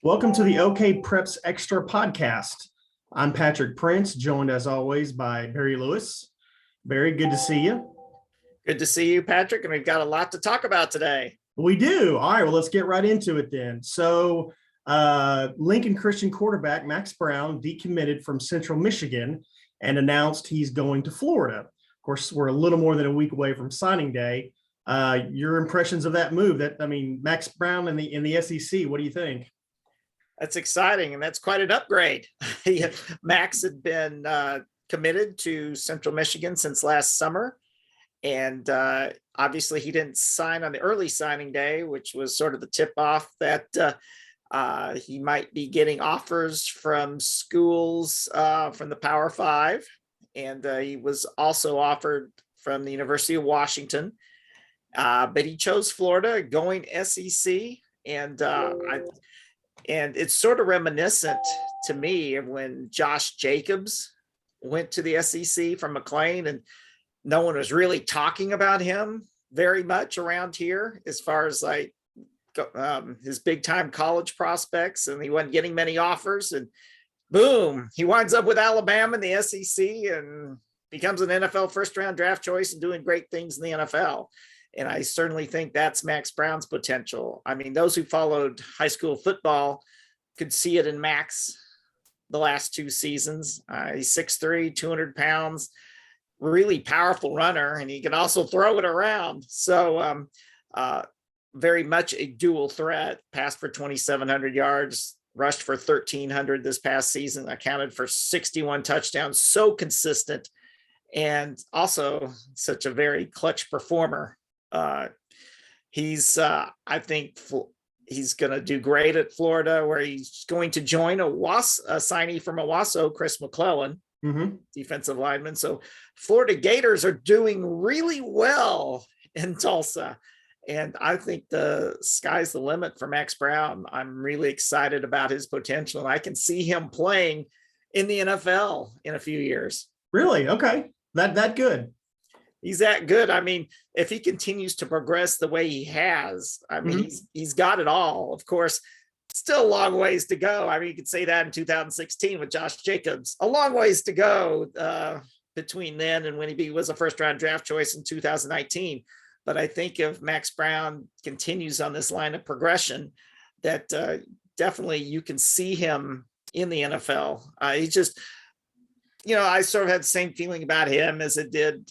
Welcome to the OK Preps Extra podcast. I'm Patrick Prince, joined as always by Barry Lewis. Barry, good to see you. Good to see you, Patrick, and we've got a lot to talk about today. We do. All right, well, let's get right into it then. So, Lincoln Christian quarterback Max Brown decommitted from Central Michigan and announced he's going to Florida. Of course, we're a little more than a week away from signing day. Your impressions of that move? Max Brown in the SEC. What do you think? That's exciting, and that's quite an upgrade. Max had been committed to Central Michigan since last summer, and obviously he didn't sign on the early signing day, which was sort of the tip-off that he might be getting offers from schools from the Power Five, and he was also offered from the University of Washington, but he chose Florida, going SEC, and it's sort of reminiscent to me of when Josh Jacobs went to the SEC from McLean, and no one was really talking about him very much around here as far as his big time college prospects, and he wasn't getting many offers, and boom, he winds up with Alabama in the SEC and becomes an NFL first round draft choice and doing great things in the NFL. And I certainly think that's Max Brown's potential. I mean, those who followed high school football could see it in Max the last two seasons. He's 6'3", 200 pounds, really powerful runner, and he can also throw it around. So very much a dual threat. Passed for 2,700 yards, rushed for 1,300 this past season, accounted for 61 touchdowns, so consistent, and also such a very clutch performer. I think he's going to do great at Florida, where he's going to join a signee from Owasso, Chris McClellan, defensive lineman. So Florida Gators are doing really well in Tulsa, and I think the sky's the limit for Max Brown. I'm really excited about his potential, and I can see him playing in the NFL in a few years. Really? Okay. That good. He's that good. I mean, if he continues to progress the way he has, I mean, he's got it all. Of course, still a long ways to go. I mean, you could say that in 2016 with Josh Jacobs, a long ways to go between then and when he was a first round draft choice in 2019. But I think if Max Brown continues on this line of progression, that definitely you can see him in the NFL. He just, I sort of had the same feeling about him as it did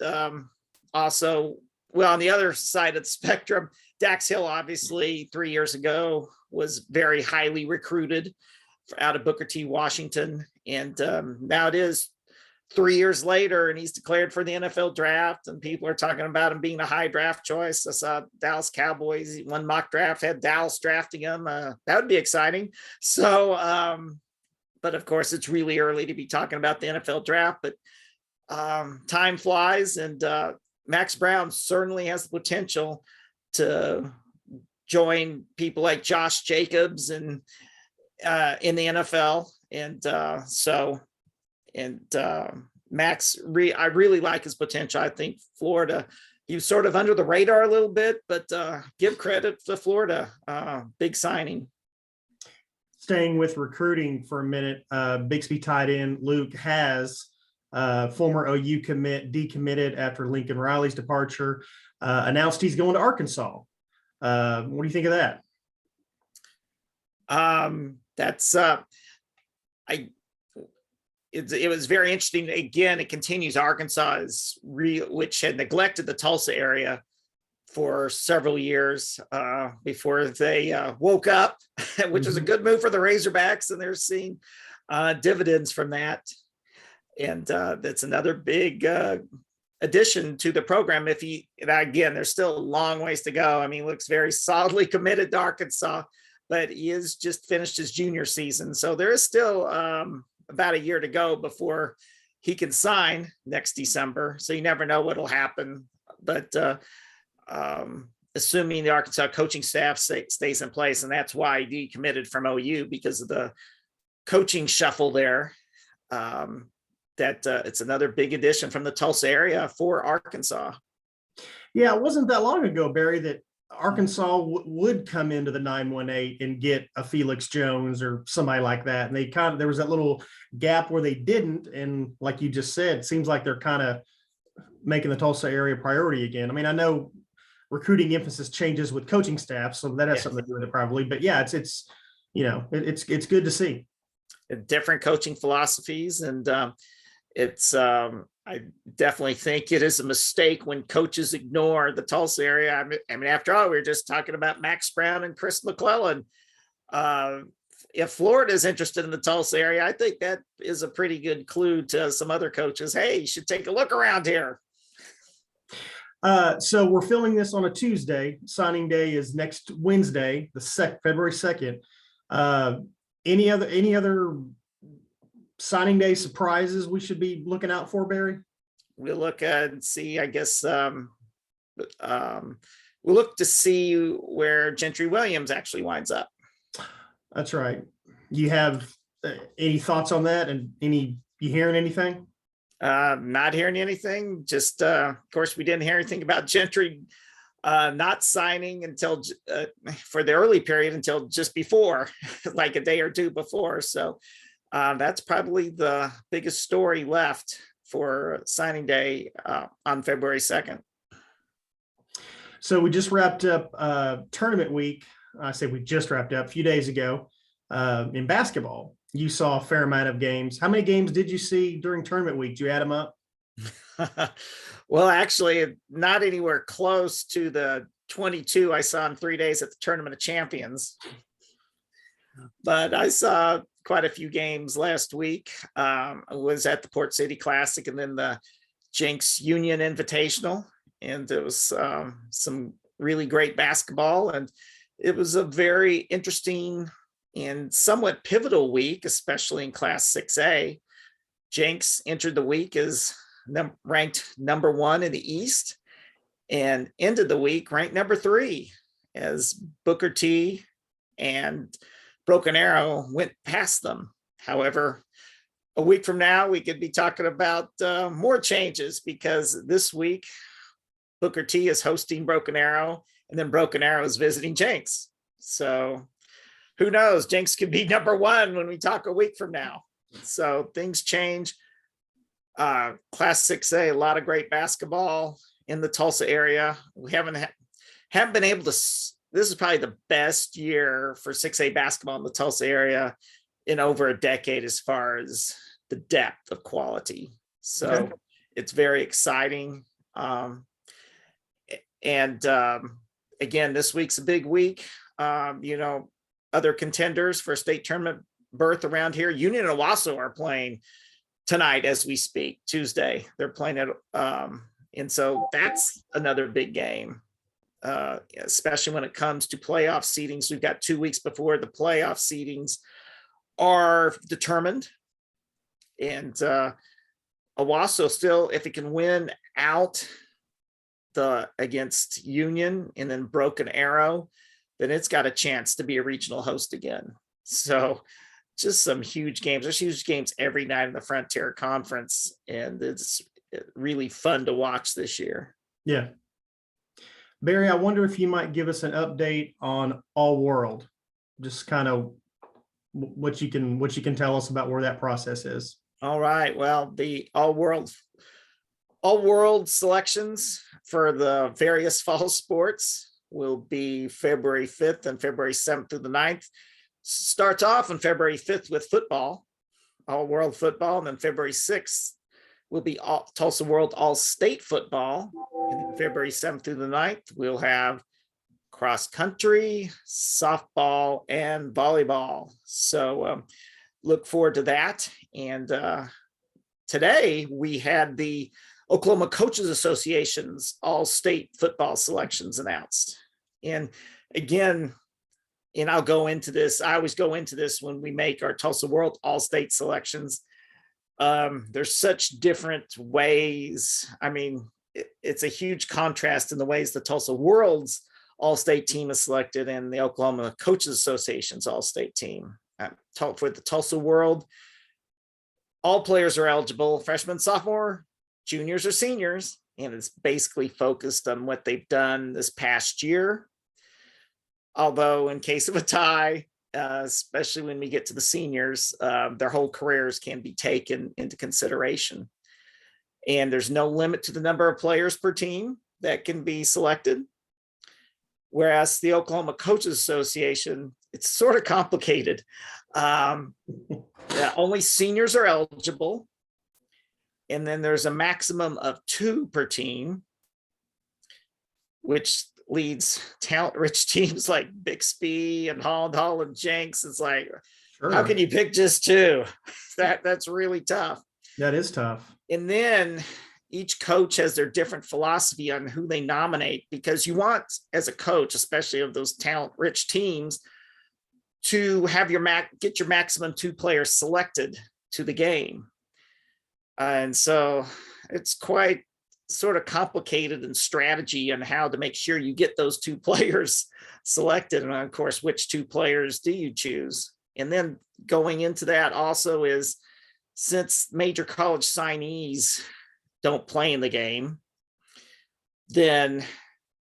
also, well, on the other side of the spectrum, Dax Hill, obviously 3 years ago, was very highly recruited out of Booker T. Washington. And now it is 3 years later, and he's declared for the NFL draft, and people are talking about him being a high draft choice. I saw Dallas Cowboys, one mock draft had Dallas drafting him. That would be exciting. So, but of course, it's really early to be talking about the NFL draft, but time flies, and Max Brown certainly has the potential to join people like Josh Jacobs and in the NFL. And Max, I really like his potential. I think Florida, he was sort of under the radar a little bit, but give credit to Florida. Big signing. Staying with recruiting for a minute, Bixby tight end Luke Hasz, former OU commit, decommitted after Lincoln Riley's departure, announced he's going to Arkansas. What do you think of that? It was very interesting. Again, it continues. Arkansas which had neglected the Tulsa area for several years before they woke up, which was a good move for the Razorbacks, and they're seeing dividends from that. And that's another big addition to the program. Again, there's still a long ways to go. I mean, looks very solidly committed to Arkansas, but he has just finished his junior season. So there is still about a year to go before he can sign next December. So you never know what'll happen. But assuming the Arkansas coaching staff stays in place, and that's why he decommitted from OU, because of the coaching shuffle there. It's another big addition from the Tulsa area for Arkansas. Yeah, it wasn't that long ago, Barry, that Arkansas would come into the 918 and get a Felix Jones or somebody like that. And they there was that little gap where they didn't. And like you just said, it seems like they're kind of making the Tulsa area priority again. I mean, I know recruiting emphasis changes with coaching staff, so that has something to do with it probably. But yeah, it's good to see. Different coaching philosophies, and I definitely think it is a mistake when coaches ignore the Tulsa area. I mean, after all, we were just talking about Max Brown and Chris McClellan. If Florida is interested in the Tulsa area, I think that is a pretty good clue to some other coaches. Hey, you should take a look around here. So we're filming this on a Tuesday. Signing day is next Wednesday, February 2nd. Any other signing day surprises we should be looking out for, Barry? We'll look and see, I guess, we'll look to see where Gentry Williams actually winds up. That's right. You have any thoughts on that, and you hearing anything? Not hearing anything. Just, of course, we didn't hear anything about Gentry not signing until for the early period until just before, like a day or two before. So that's probably the biggest story left for signing day on February 2nd. So we just wrapped up tournament week. I say we just wrapped up a few days ago in basketball. You saw a fair amount of games. How many games did you see during tournament week? Did you add them up? Well, actually, not anywhere close to the 22 I saw in 3 days at the Tournament of Champions. But I saw quite a few games last week. I was at the Port City Classic and then the Jenks Union Invitational. And it was some really great basketball. And it was a very interesting and somewhat pivotal week, especially in Class 6A. Jenks entered the week as ranked number 1 in the East and ended the week ranked number 3 as Booker T and Broken Arrow went past them. However, a week from now, we could be talking about more changes, because this week Booker T is hosting Broken Arrow, and then Broken Arrow is visiting Jenks. So who knows? Jenks could be number 1 when we talk a week from now. So things change. Class 6A, a lot of great basketball in the Tulsa area. We haven't been able to. This is probably the best year for 6A basketball in the Tulsa area in over a decade, as far as the depth of quality. So okay. It's very exciting. Again, this week's a big week. Other contenders for a state tournament berth around here, Union and Owasso are playing tonight as we speak. Tuesday they're playing it, and so that's another big game, especially when it comes to playoff seedings. We've got 2 weeks before the playoff seedings are determined, and Owasso still, if it can win out against Union and then Broken Arrow, then it's got a chance to be a regional host again. So just some huge games. There's huge games every night in the Frontier Conference, and it's really fun to watch this year. Yeah. Barry, I wonder if you might give us an update on All World, just kind of what you can tell us about where that process is. All right. Well, the All World selections for the various fall sports will be February 5th and February 7th through the 9th. Starts off on February 5th with football, All World football, and then February 6th will be Tulsa World All-State football. And then February 7th through the 9th, we'll have cross country, softball, and volleyball. So look forward to that. And today we had the Oklahoma Coaches Association's all-state football selections announced. And again, and I'll go into this, I always go into this when we make our Tulsa World all-state selections. There's such different ways. I mean, it's a huge contrast in the ways the Tulsa World's all-state team is selected and the Oklahoma Coaches Association's all-state team. For the Tulsa World, all players are eligible, freshmen, sophomore, juniors, or seniors, and it's basically focused on what they've done this past year Although in case of a tie, especially when we get to the seniors, their whole careers can be taken into consideration. And there's no limit to the number of players per team that can be selected. Whereas the Oklahoma Coaches Association, it's sort of complicated. Only seniors are eligible. And then there's a maximum of 2 per team, which leads talent-rich teams like Bixby and Hall and Jenks. It's like, Sure. How can you pick just 2? That's really tough. That is tough. And then each coach has their different philosophy on who they nominate, because you want, as a coach, especially of those talent-rich teams, to have get your maximum 2 players selected to the game. And so it's quite sort of complicated in strategy on how to make sure you get those 2 players selected. And of course, which 2 players do you choose? And then going into that also is, since major college signees don't play in the game, then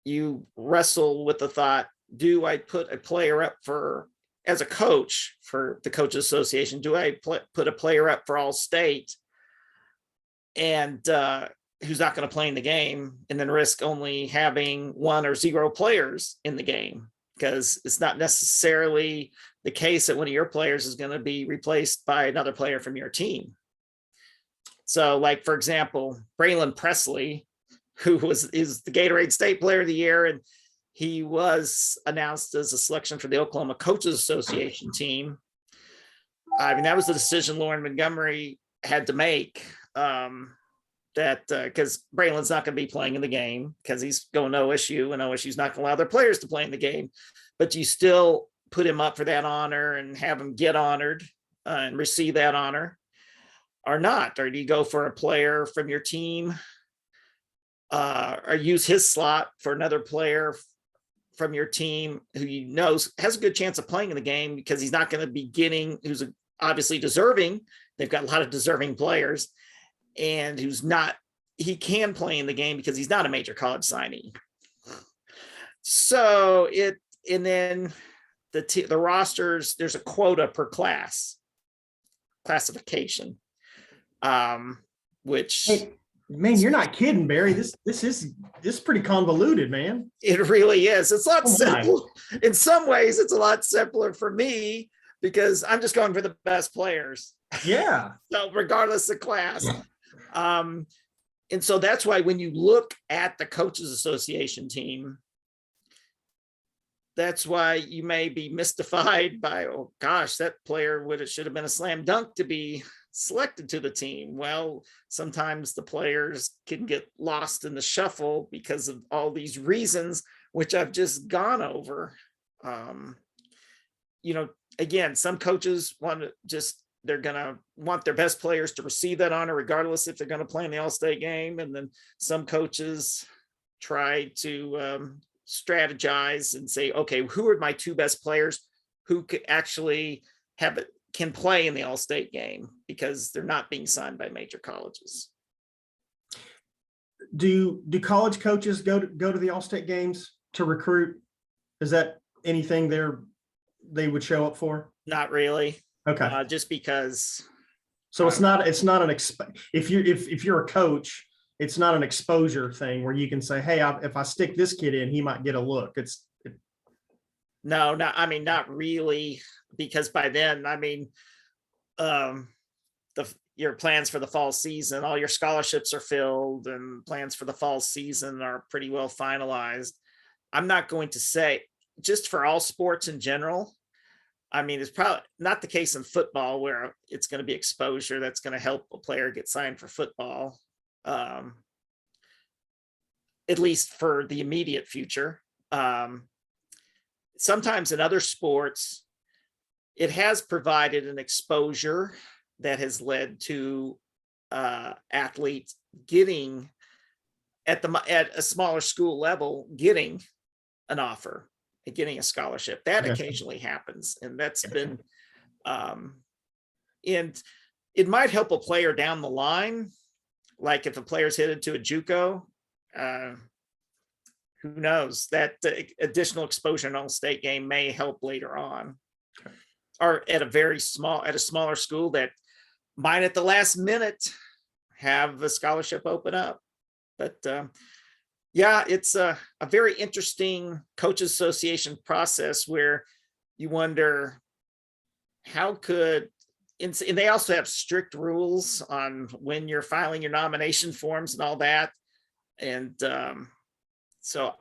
you wrestle with the thought, do I put a player up for, as a coach for the Coaches Association, do I put a player up for All-State and who's not going to play in the game, and then risk only having 1 or 0 players in the game? Because it's not necessarily the case that one of your players is going to be replaced by another player from your team. So, like, for example, Braylon Presley, who is the Gatorade State Player of the Year, and he was announced as a selection for the Oklahoma Coaches Association team. I mean, that was the decision Lauren Montgomery had to make, that because Braylon's not going to be playing in the game because he's going to OSU, and OSU's not going to allow their players to play in the game. But you still put him up for that honor and have him get honored and receive that honor, or not? Or do you go for a player from your team, or use his slot for another player from your team who you know has a good chance of playing in the game, because he's not going to be getting, who's obviously deserving. They've got a lot of deserving players, and he can play in the game because he's not a major college signee. So and then the rosters, there's a quota per classification, which, hey, man, you're not kidding, Barry. This is pretty convoluted, man. it really is. It's a lot simple. In some ways, it's a lot simpler for me because I'm just going for the best players. Yeah. So regardless of class. And so that's why when you look at the Coaches Association team, that's why you may be mystified by, oh gosh, that player should have been a slam dunk to be selected to the team. Well, sometimes the players can get lost in the shuffle because of all these reasons, which I've just gone over. Again, some coaches they're going to want their best players to receive that honor, regardless if they're going to play in the All-State game. And then some coaches try to strategize and say, okay, who are my 2 best players who could actually can play in the All-State game, because they're not being signed by major colleges. Do college coaches go to the All-State games to recruit? Is that anything they would show up for? Not really. Okay. Just because. So it's not if you're a coach, it's not an exposure thing where you can say, hey, if I stick this kid in, he might get a look. Not really, because by then, your plans for the fall season, all your scholarships are filled, and plans for the fall season are pretty well finalized. I'm not going to say, just for all sports in general, it's probably not the case in football, where it's going to be exposure that's going to help a player get signed for football, at least for the immediate future. Sometimes in other sports, it has provided an exposure that has led to athletes getting at a smaller school level, getting an offer, getting a scholarship. That occasionally happens, and that's been and it might help a player down the line, like if a player's headed to a JUCO, who knows, that additional exposure in all-state game may help later on. Okay. Or at a smaller school that might at the last minute have a scholarship open up. But yeah, it's a very interesting coaches association process where you wonder how could, and they also have strict rules on when you're filing your nomination forms and all that. And so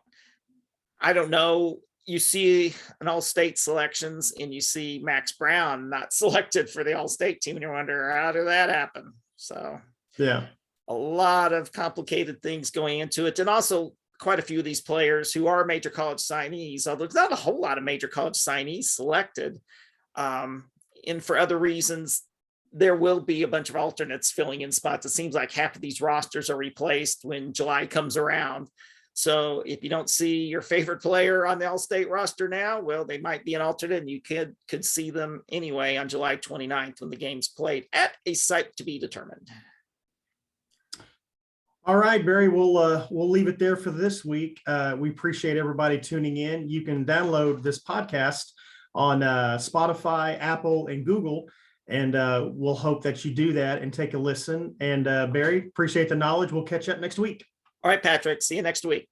I don't know, you see an all-state selections and you see Max Brown not selected for the all-state team and you wonder, how did that happen? So yeah, a lot of complicated things going into it. And also quite a few of these players who are major college signees, although there's not a whole lot of major college signees selected. And for other reasons, there will be a bunch of alternates filling in spots. It seems like half of these rosters are replaced when July comes around. So if you don't see your favorite player on the all-state roster now, well, they might be an alternate and you could see them anyway on July 29th when the game's played at a site to be determined. All right, Barry, we'll leave it there for this week. We appreciate everybody tuning in. You can download this podcast on Spotify, Apple, and Google, and we'll hope that you do that and take a listen. And Barry, appreciate the knowledge. We'll catch up next week. All right, Patrick, see you next week.